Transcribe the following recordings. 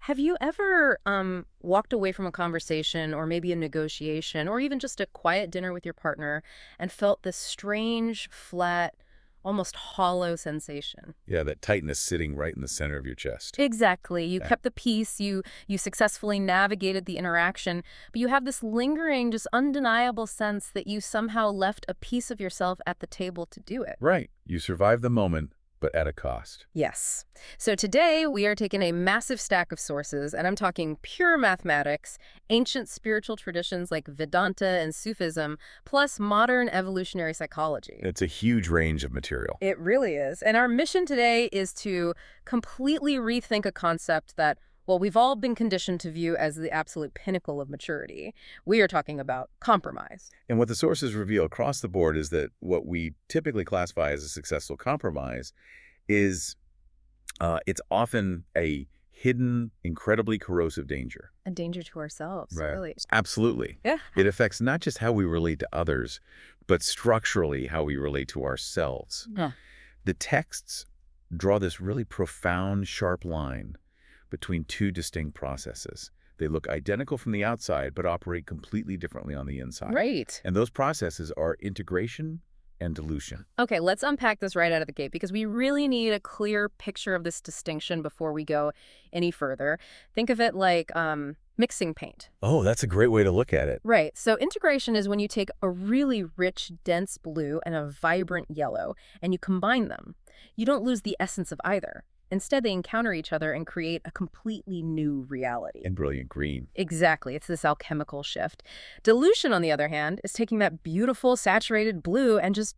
Have you ever walked away from a conversation or maybe a negotiation or even just a quiet dinner with your partner and felt this strange, flat, almost hollow sensation? Yeah, that tightness sitting right in the center of your chest. Exactly. You Yeah. kept the peace, you successfully navigated the interaction, but you have this lingering, just undeniable sense that you somehow left a piece of yourself at the table to do it. Right. You survive the moment, but at a cost. Yes. So today we are taking a massive stack of sources, and I'm talking pure mathematics, ancient spiritual traditions like Vedanta and Sufism, plus modern evolutionary psychology. It's a huge range of material. It really is. And our mission today is to completely rethink a concept that, well, we've all been conditioned to view as the absolute pinnacle of maturity. We are talking about compromise. And what the sources reveal across the board is that what we typically classify as a successful compromise is it's often a hidden, incredibly corrosive danger. A danger to ourselves, Right. really. Absolutely. Yeah. It affects not just how we relate to others, but structurally how we relate to ourselves. Huh. The texts draw this really profound, sharp line between two distinct processes. They look identical from the outside, but operate completely differently on the inside. Right. And those processes are integration and dilution. Okay, let's unpack this right out of the gate because we really need a clear picture of this distinction before we go any further. Think of it like mixing paint. Oh, that's a great way to look at it. Right, so integration is when you take a really rich, dense blue and a vibrant yellow and you combine them. You don't lose the essence of either. Instead, they encounter each other and create a completely new reality. And brilliant green. Exactly. It's this alchemical shift. Dilution, on the other hand, is taking that beautiful saturated blue and just,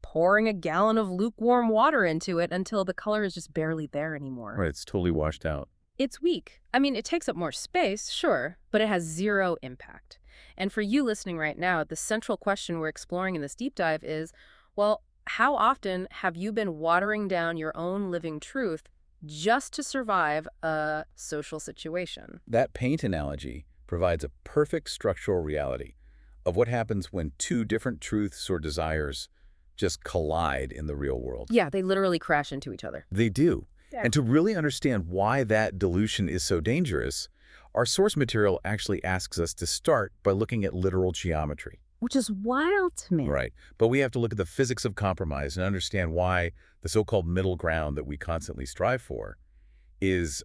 pouring a gallon of lukewarm water into it until the color is just barely there anymore. Right, it's totally washed out. It's weak. I mean, it takes up more space, sure, but it has zero impact. And for you listening right now, the central question we're exploring in this deep dive is, well, how often have you been watering down your own living truth just to survive a social situation? That paint analogy provides a perfect structural reality of what happens when two different truths or desires just collide in the real world. Yeah, they literally crash into each other. They do. Yeah. And to really understand why that dilution is so dangerous, our source material actually asks us to start by looking at literal geometry. Which is wild to me. Right. But we have to look at the physics of compromise and understand why the so-called middle ground that we constantly strive for is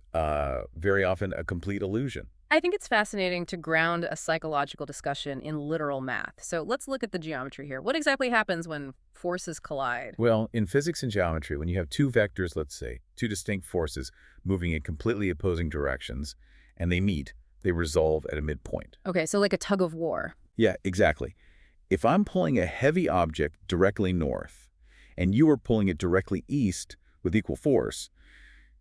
very often a complete illusion. I think it's fascinating to ground a psychological discussion in literal math. So let's look at the geometry here. What exactly happens when forces collide? Well, in physics and geometry, when you have two vectors, let's say, two distinct forces moving in completely opposing directions, and they meet, they resolve at a midpoint. Okay, so like a tug of war. Yeah, exactly. If I'm pulling a heavy object directly north, and you are pulling it directly east with equal force,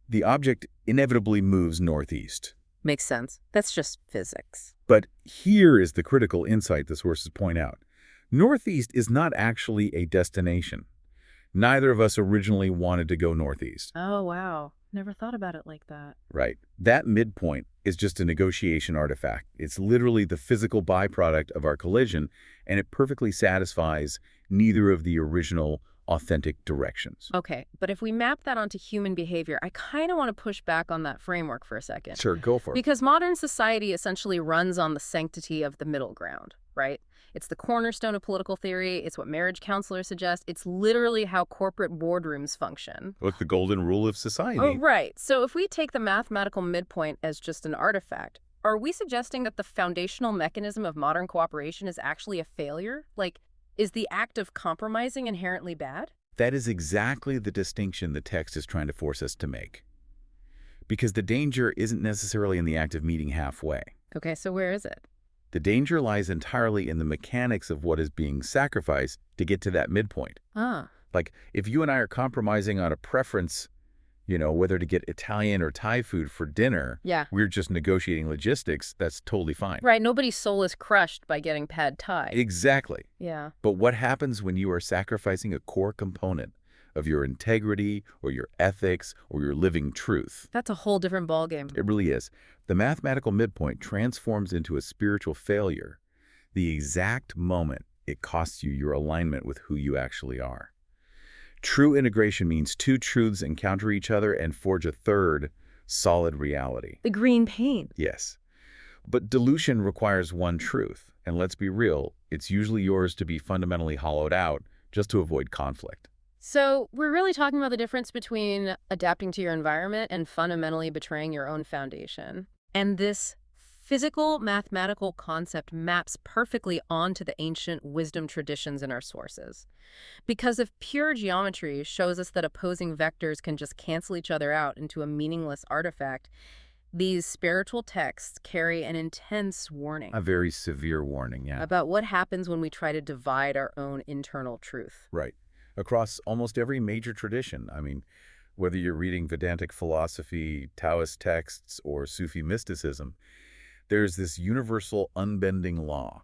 the object inevitably moves northeast. Makes sense. That's just physics. But here is the critical insight the sources point out. Northeast is not actually a destination. Neither of us originally wanted to go northeast. Oh, wow. Never thought about it like that. Right. That midpoint is just a negotiation artifact. It's literally the physical byproduct of our collision, and it perfectly satisfies neither of the original authentic directions. Okay, but if we map that onto human behavior, I kind of want to push back on that framework for a second. Sure, go for it. Because modern society essentially runs on the sanctity of the middle ground, right? It's the cornerstone of political theory. It's what marriage counselors suggest. It's literally how corporate boardrooms function. Look, the golden rule of society. Oh, right. So if we take the mathematical midpoint as just an artifact, are we suggesting that the foundational mechanism of modern cooperation is actually a failure? Like, is the act of compromising inherently bad? That is exactly the distinction the text is trying to force us to make. Because the danger isn't necessarily in the act of meeting halfway. Okay, so where is it? The danger lies entirely in the mechanics of what is being sacrificed to get to that midpoint. Ah. Like, if you and I are compromising on a preference, whether to get Italian or Thai food for dinner, Yeah. we're just negotiating logistics, that's totally fine. Right, nobody's soul is crushed by getting pad thai. Exactly. Yeah. But what happens when you are sacrificing a core component of your integrity or your ethics or your living truth? That's a whole different ballgame. It really is. The mathematical midpoint transforms into a spiritual failure the exact moment it costs you your alignment with who you actually are. True integration means two truths encounter each other and forge a third, solid reality. The green paint. Yes. But dilution requires one truth, and let's be real, it's usually yours to be fundamentally hollowed out just to avoid conflict. So we're really talking about the difference between adapting to your environment and fundamentally betraying your own foundation. And this physical mathematical concept maps perfectly onto the ancient wisdom traditions in our sources. Because if pure geometry shows us that opposing vectors can just cancel each other out into a meaningless artifact, these spiritual texts carry an intense warning A very severe warning, yeah. about what happens when we try to divide our own internal truth. Right. Across almost every major tradition. I mean, whether you're reading Vedantic philosophy, Taoist texts, or Sufi mysticism, there's this universal unbending law.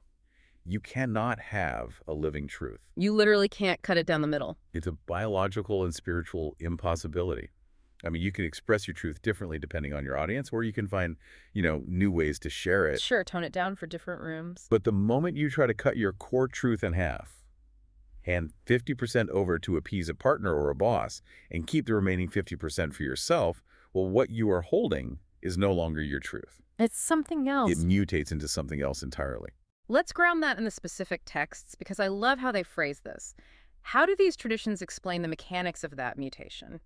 You cannot have a living truth. You literally can't cut it down the middle. It's a biological and spiritual impossibility. I mean, you can express your truth differently depending on your audience, or you can find, new ways to share it. Sure, tone it down for different rooms. But the moment you try to cut your core truth in half, hand 50% over to appease a partner or a boss, and keep the remaining 50% for yourself, well, what you are holding is no longer your truth. It's something It else. mutates into something else entirely. Let's ground that in the specific texts because I love how they phrase this. How do these traditions explain the mechanics of that mutation?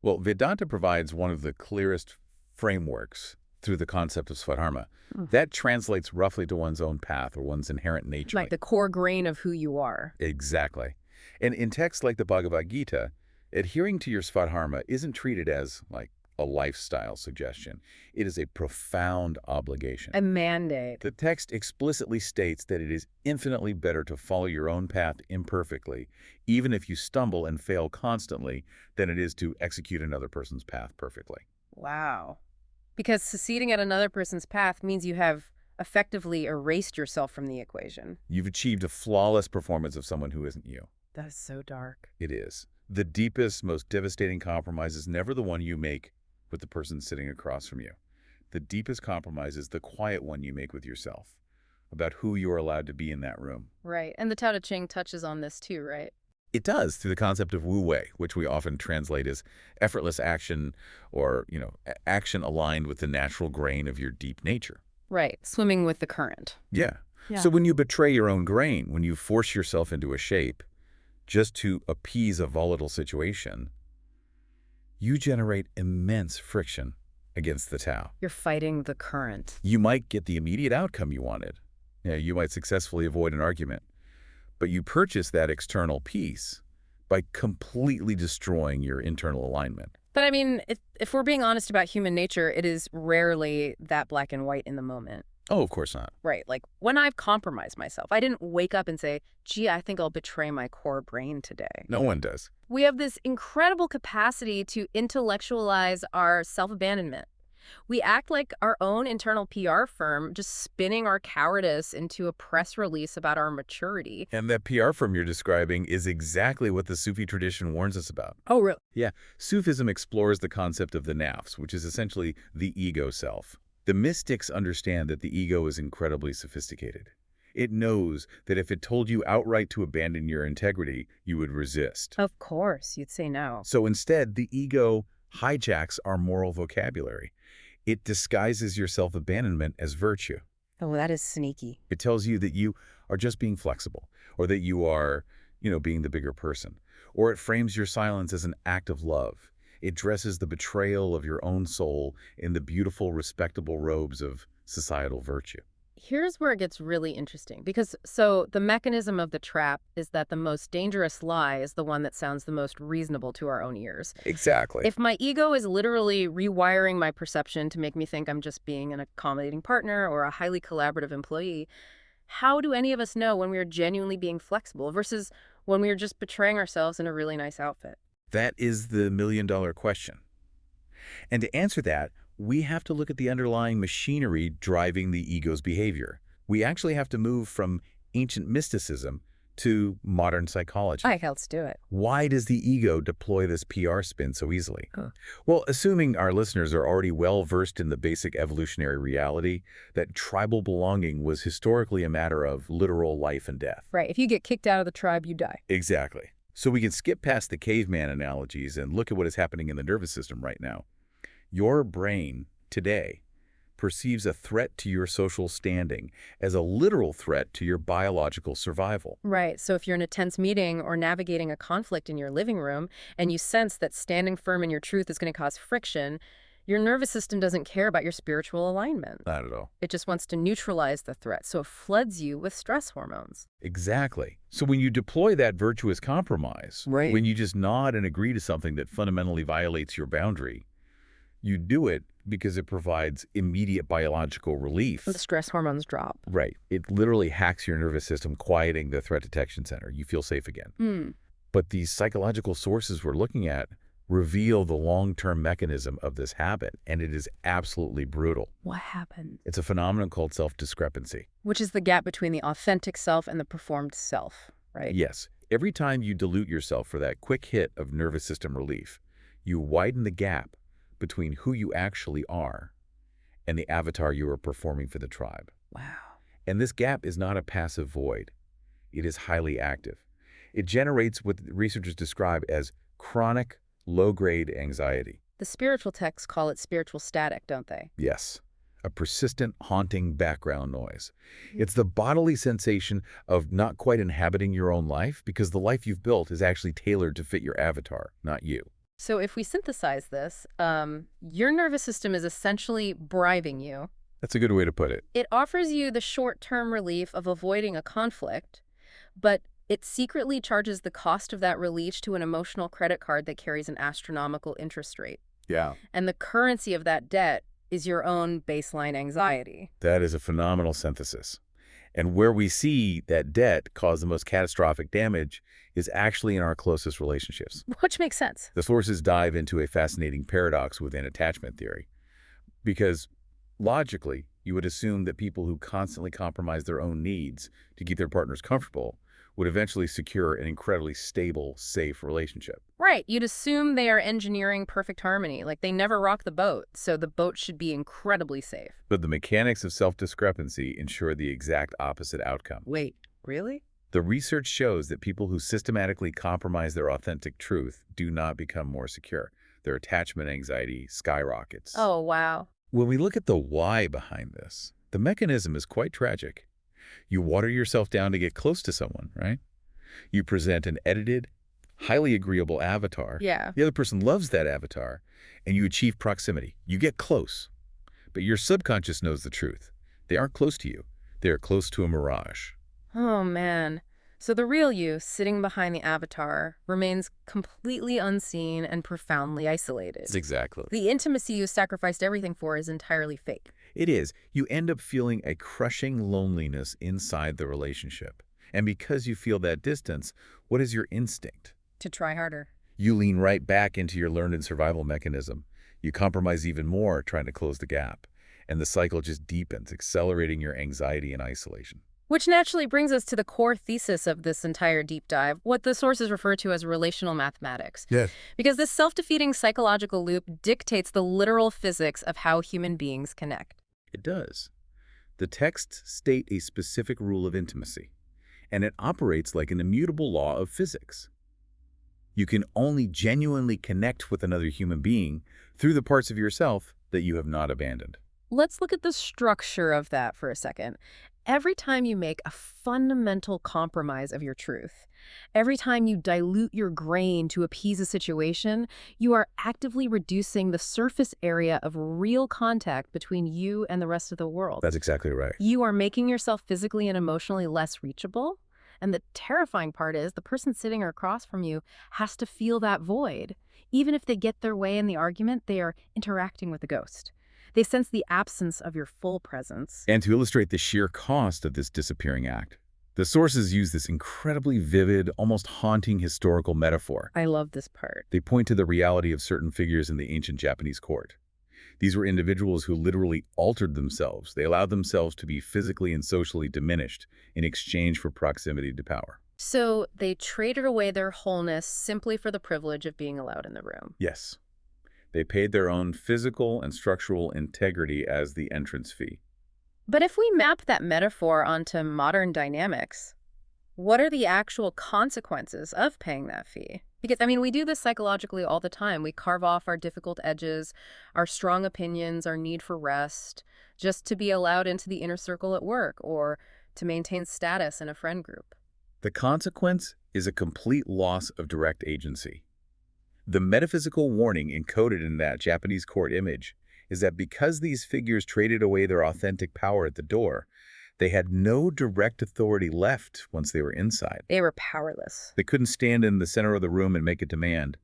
Well, Vedanta provides one of the clearest frameworks through the concept of Svadharma. That translates roughly to one's own path or one's inherent nature. Like the core grain of who you are. Exactly. And in texts like the Bhagavad Gita, adhering to your Svadharma isn't treated as, like, a lifestyle suggestion. It is a profound obligation. A mandate. The text explicitly states that it is infinitely better to follow your own path imperfectly, even if you stumble and fail constantly, than it is to execute another person's path perfectly. Wow. Because succeeding at another person's path means you have effectively erased yourself from the equation. You've achieved a flawless performance of someone who isn't you. That is so dark. It is. The deepest, most devastating compromise is never the one you make with the person sitting across from you. The deepest compromise is the quiet one you make with yourself, about who you're allowed to be in that room. Right. And the Tao Te Ching touches on this too, right? It does, through the concept of Wu Wei, which we often translate as effortless action or, action aligned with the natural grain of your deep nature. Right. Swimming with the current. Yeah. Yeah. So when you betray your own grain, when you force yourself into a shape just to appease a volatile situation, you generate immense friction against the Tao. You're fighting the current. You might get the immediate outcome you wanted. You might successfully avoid an argument. But you purchase that external peace by completely destroying your internal alignment. But I mean, if we're being honest about human nature, it is rarely that black and white in the moment. Oh, of course not. Right. Like when I've compromised myself, I didn't wake up and say, gee, I think I'll betray my core brain today. No one does. We have this incredible capacity to intellectualize our self-abandonment. We act like our own internal PR firm, just spinning our cowardice into a press release about our maturity. And that PR firm you're describing is exactly what the Sufi tradition warns us about. Oh, really? Yeah, Sufism explores the concept of the nafs, which is essentially the ego self. The mystics understand that the ego is incredibly sophisticated. It knows that if it told you outright to abandon your integrity, you would resist. Of course, you'd say no. So instead, the ego hijacks our moral vocabulary. It disguises your self-abandonment as virtue. Oh, that is sneaky. It tells you that you are just being flexible, or that you are, being the bigger person. Or it frames your silence as an act of love. It dresses the betrayal of your own soul in the beautiful, respectable robes of societal virtue. Here's where it gets really interesting because so the mechanism of the trap is that the most dangerous lie is the one that sounds the most reasonable to our own ears. Exactly. If my ego is literally rewiring my perception to make me think I'm just being an accommodating partner or a highly collaborative employee, how do any of us know when we're genuinely being flexible versus when we're just betraying ourselves in a really nice outfit? That is the million-dollar question. And to answer that, we have to look at the underlying machinery driving the ego's behavior. We actually have to move from ancient mysticism to modern psychology. All right, let's do it. Why does the ego deploy this PR spin so easily? Huh. Well, assuming our listeners are already well-versed in the basic evolutionary reality that tribal belonging was historically a matter of literal life and death. Right. If you get kicked out of the tribe, you die. Exactly. So we can skip past the caveman analogies and look at what is happening in the nervous system right now. Your brain, today, perceives a threat to your social standing as a literal threat to your biological survival. Right. So if you're in a tense meeting or navigating a conflict in your living room and you sense that standing firm in your truth is going to cause friction, your nervous system doesn't care about your spiritual alignment. Not at all. It just wants to neutralize the threat, so it floods you with stress hormones. Exactly. So when you deploy that virtuous compromise, Right. when you just nod and agree to something that fundamentally violates your boundary, you do it because it provides immediate biological relief. The stress hormones drop. Right. It literally hacks your nervous system, quieting the threat detection center. You feel safe again. But these psychological sources we're looking at reveal the long-term mechanism of this habit, and it is absolutely brutal. What happened? It's a phenomenon called self-discrepancy. Which is the gap between the authentic self and the performed self, right? Yes. Every time you dilute yourself for that quick hit of nervous system relief, you widen the gap between who you actually are and the avatar you are performing for the tribe. Wow. And this gap is not a passive void. It is highly active. It generates what researchers describe as chronic, low-grade anxiety. The spiritual texts call it spiritual static, don't they? Yes, a persistent, haunting background noise. It's the bodily sensation of not quite inhabiting your own life because the life you've built is actually tailored to fit your avatar, not you. So if we synthesize this, your nervous system is essentially bribing you. That's a good way to put it. It offers you the short-term relief of avoiding a conflict, but it secretly charges the cost of that relief to an emotional credit card that carries an astronomical interest rate. Yeah. And the currency of that debt is your own baseline anxiety. That is a phenomenal synthesis. And where we see that debt cause the most catastrophic damage is actually in our closest relationships. Which makes sense. The sources dive into a fascinating paradox within attachment theory. Because logically, you would assume that people who constantly compromise their own needs to keep their partners comfortable would eventually secure an incredibly stable, safe relationship. Right. You'd assume they are engineering perfect harmony, like they never rock the boat, so the boat should be incredibly safe. But the mechanics of self-discrepancy ensure the exact opposite outcome. Wait, really? The research shows that people who systematically compromise their authentic truth do not become more secure. Their attachment anxiety skyrockets. Oh, wow. When we look at the why behind this, the mechanism is quite tragic. You water yourself down to get close to someone, right? You present an edited, highly agreeable avatar. Yeah. The other person loves that avatar, and you achieve proximity. You get close. But your subconscious knows the truth. They aren't close to you. They are close to a mirage. Oh, man. So the real you, sitting behind the avatar, remains completely unseen and profoundly isolated. Exactly. The intimacy you sacrificed everything for is entirely fake. It is. You end up feeling a crushing loneliness inside the relationship. And because you feel that distance, what is your instinct? To try harder. You lean right back into your learned survival mechanism. You compromise even more, trying to close the gap. And the cycle just deepens, accelerating your anxiety and isolation. Which naturally brings us to the core thesis of this entire deep dive, what the sources refer to as relational mathematics. Yes. Because this self-defeating psychological loop dictates the literal physics of how human beings connect. It does. The texts state a specific rule of intimacy, and it operates like an immutable law of physics. You can only genuinely connect with another human being through the parts of yourself that you have not abandoned. Let's look at the structure of that for a second. Every time you make a fundamental compromise of your truth, every time you dilute your grain to appease a situation, you are actively reducing the surface area of real contact between you and the rest of the world. That's exactly right. You are making yourself physically and emotionally less reachable. And the terrifying part is the person sitting across from you has to feel that void. Even if they get their way in the argument, they are interacting with a ghost. They sense the absence of your full presence. And to illustrate the sheer cost of this disappearing act, the sources use this incredibly vivid, almost haunting historical metaphor. I love this part. They point to the reality of certain figures in the ancient Japanese court. These were individuals who literally altered themselves. They allowed themselves to be physically and socially diminished in exchange for proximity to power. So they traded away their wholeness simply for the privilege of being allowed in the room. Yes. They paid their own physical and structural integrity as the entrance fee. But if we map that metaphor onto modern dynamics, What are the actual consequences of paying that fee? Because, I mean, we do this psychologically all the time. We carve off our difficult edges, our strong opinions, our need for rest, just to be allowed into the inner circle at work or to maintain status in a friend group. The consequence is a complete loss of direct agency. The metaphysical warning encoded in that Japanese court image is that because these figures traded away their authentic power at the door, they had no direct authority left once they were inside. They were powerless. They couldn't stand in the center of the room and make a demand.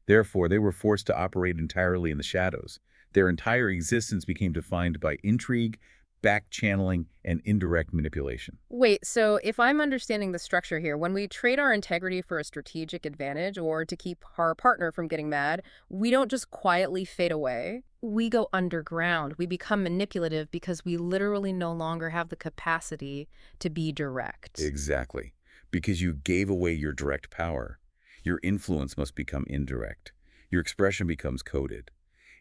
Therefore, they were forced to operate entirely in the shadows. Their entire existence became defined by intrigue, back-channeling, and indirect manipulation. Wait, so if I'm understanding the structure here, when we trade our integrity for a strategic advantage or to keep our partner from getting mad, we don't just quietly fade away. We go underground. We become manipulative because we literally no longer have the capacity to be direct. Exactly. Because you gave away your direct power, your influence must become indirect. Your expression becomes coded.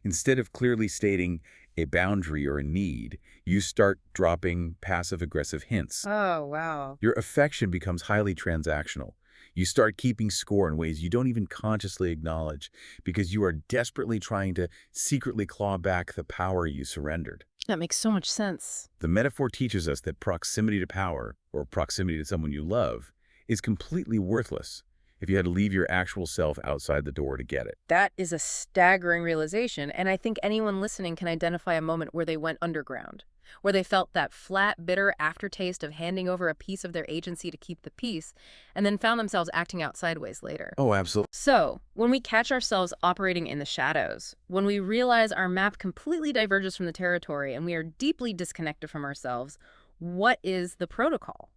Instead of clearly stating a boundary or a need, you start dropping passive-aggressive hints. Oh, wow. Your affection becomes highly transactional. You start keeping score in ways you don't even consciously acknowledge because you are desperately trying to secretly claw back the power you surrendered. That makes so much sense. The metaphor teaches us that proximity to power, or proximity to someone you love, is completely worthless if you had to leave your actual self outside the door to get it. That is a staggering realization, and I think anyone listening can identify a moment where they went underground, where they felt that flat, bitter aftertaste of handing over a piece of their agency to keep the peace, and then found themselves acting out sideways later. Oh, absolutely. So, when we catch ourselves operating in the shadows, when we realize our map completely diverges from the territory and we are deeply disconnected from ourselves, what is the protocol?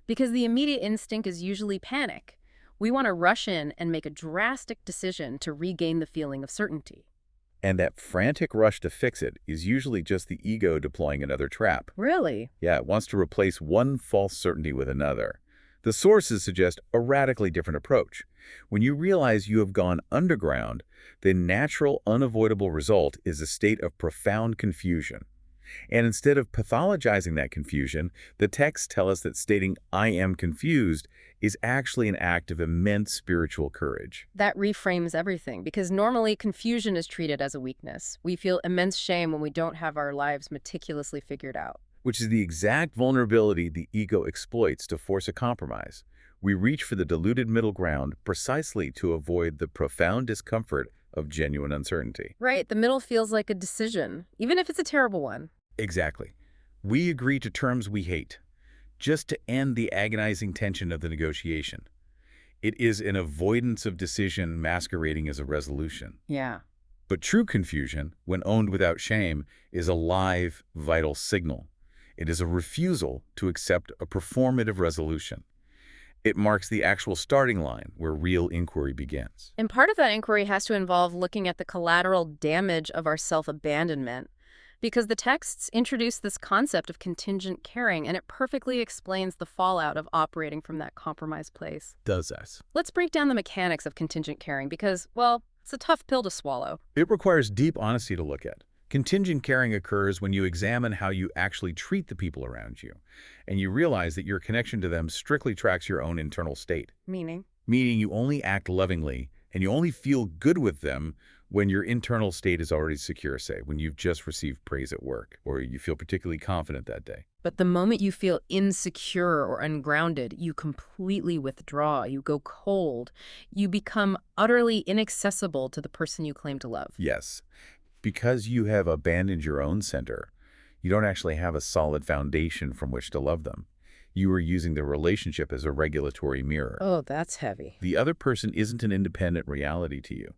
Because the immediate instinct is usually panic. We want to rush in and make a drastic decision to regain the feeling of certainty. And that frantic rush to fix it is usually just the ego deploying another trap. Really? Yeah, it wants to replace one false certainty with another. The sources suggest a radically different approach. When you realize you have gone underground, the natural, unavoidable result is a state of profound confusion. And instead of pathologizing that confusion, the texts tell us that stating, "I am confused," is actually an act of immense spiritual courage. That reframes everything, because normally confusion is treated as a weakness. We feel immense shame when we don't have our lives meticulously figured out. Which is the exact vulnerability the ego exploits to force a compromise. We reach for the diluted middle ground precisely to avoid the profound discomfort of genuine uncertainty. Right, the middle feels like a decision, even if it's a terrible one. Exactly. We agree to terms we hate, just to end the agonizing tension of the negotiation. It is an avoidance of decision masquerading as a resolution. Yeah. But true confusion, when owned without shame, is a live, vital signal. It is a refusal to accept a performative resolution. It marks the actual starting line where real inquiry begins. And part of that inquiry has to involve looking at the collateral damage of our self-abandonment, because the texts introduce this concept of contingent caring, and it perfectly explains the fallout of operating from that compromised place. Does us. Let's break down the mechanics of contingent caring because, well, it's a tough pill to swallow. It requires deep honesty to look at. Contingent caring occurs when you examine how you actually treat the people around you, and you realize that your connection to them strictly tracks your own internal state. Meaning? Meaning you only act lovingly, and you only feel good with them when your internal state is already secure, say, when you've just received praise at work, or you feel particularly confident that day. But the moment you feel insecure or ungrounded, you completely withdraw, you go cold, you become utterly inaccessible to the person you claim to love. Yes. Because you have abandoned your own center, you don't actually have a solid foundation from which to love them. You are using the relationship as a regulatory mirror. Oh, that's heavy. The other person isn't an independent reality to you.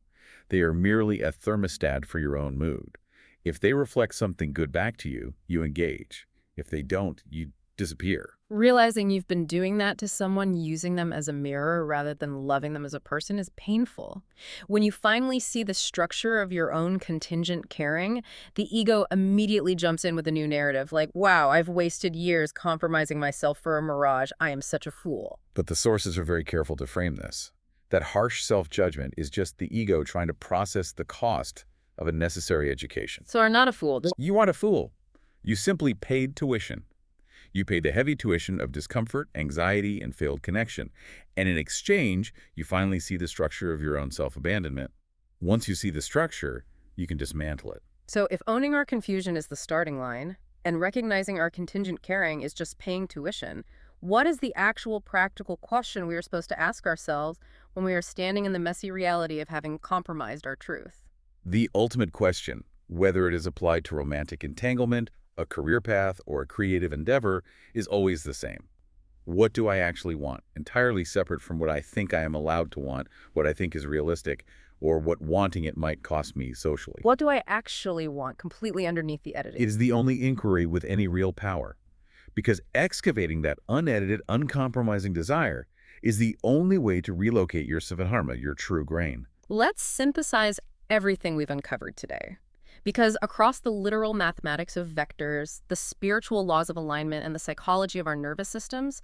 They are merely a thermostat for your own mood. If they reflect something good back to you, you engage. If they don't, you disappear. Realizing you've been doing that to someone, using them as a mirror rather than loving them as a person, is painful. When you finally see the structure of your own contingent caring, the ego immediately jumps in with a new narrative, like, wow, I've wasted years compromising myself for a mirage. I am such a fool. But the sources are very careful to frame this. That harsh self-judgment is just the ego trying to process the cost of a necessary education. So are not a fool. You aren't a fool. You simply paid tuition. You pay the heavy tuition of discomfort, anxiety, and failed connection. And in exchange, you finally see the structure of your own self-abandonment. Once you see the structure, you can dismantle it. So if owning our confusion is the starting line, and recognizing our contingent caring is just paying tuition, what is the actual practical question we are supposed to ask ourselves when we are standing in the messy reality of having compromised our truth? The ultimate question, whether it is applied to romantic entanglement, a career path, or a creative endeavor, is always the same. What do I actually want? Entirely separate from what I think I am allowed to want, what I think is realistic, or what wanting it might cost me socially. What do I actually want completely underneath the editing? It is the only inquiry with any real power, because excavating that unedited, uncompromising desire is the only way to relocate your Svadharma, your true grain. Let's synthesize everything we've uncovered today. Because across the literal mathematics of vectors, the spiritual laws of alignment, and the psychology of our nervous systems,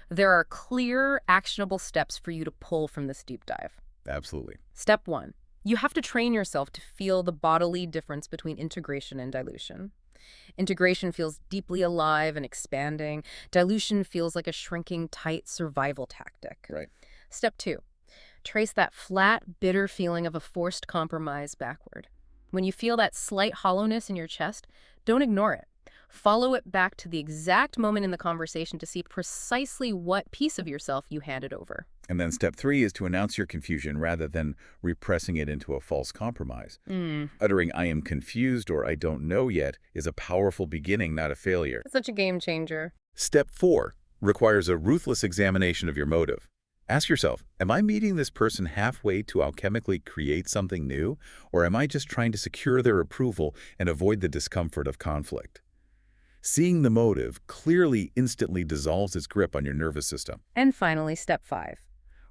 there are clear, actionable steps for you to pull from this deep dive. Absolutely. Step 1. You have to train yourself to feel the bodily difference between integration and dilution. Integration feels deeply alive and expanding. Dilution feels like a shrinking, tight survival tactic. Right. Step 2. Trace that flat, bitter feeling of a forced compromise backward. When you feel that slight hollowness in your chest, don't ignore it. Follow it back to the exact moment in the conversation to see precisely what piece of yourself you handed over. And then step 3 is to announce your confusion rather than repressing it into a false compromise. Uttering "I am confused" or "I don't know yet" is a powerful beginning, not a failure. It's such a game changer. Step 4 requires a ruthless examination of your motive. Ask yourself, am I meeting this person halfway to alchemically create something new, or am I just trying to secure their approval and avoid the discomfort of conflict? Seeing the motive clearly instantly dissolves its grip on your nervous system. And finally, step 5.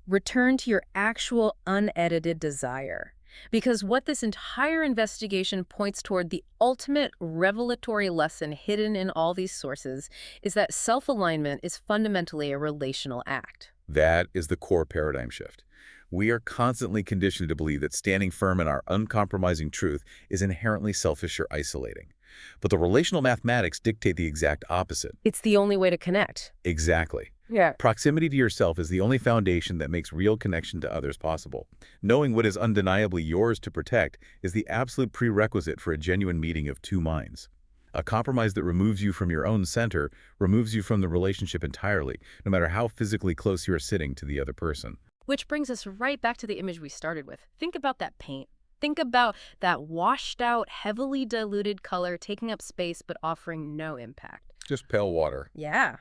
Return to your actual unedited desire. Because what this entire investigation points toward, the ultimate revelatory lesson hidden in all these sources, is that self-alignment is fundamentally a relational act. That is the core paradigm shift. We are constantly conditioned to believe that standing firm in our uncompromising truth is inherently selfish or isolating. But the relational mathematics dictate the exact opposite. It's the only way to connect. Exactly. Yeah. Proximity to yourself is the only foundation that makes real connection to others possible. Knowing what is undeniably yours to protect is the absolute prerequisite for a genuine meeting of two minds. A compromise that removes you from your own center removes you from the relationship entirely, no matter how physically close you are sitting to the other person. Which brings us right back to the image we started with. Think about that paint. Think about that washed out, heavily diluted color taking up space but offering no impact. Just pale water. Yeah.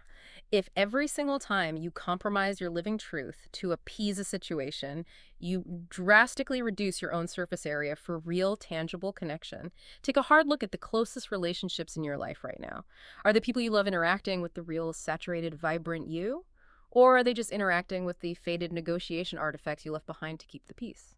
If every single time you compromise your living truth to appease a situation, you drastically reduce your own surface area for real, tangible connection. Take a hard look at the closest relationships in your life right now. Are the people you love interacting with the real, saturated, vibrant you? Or are they just interacting with the faded negotiation artifacts you left behind to keep the peace?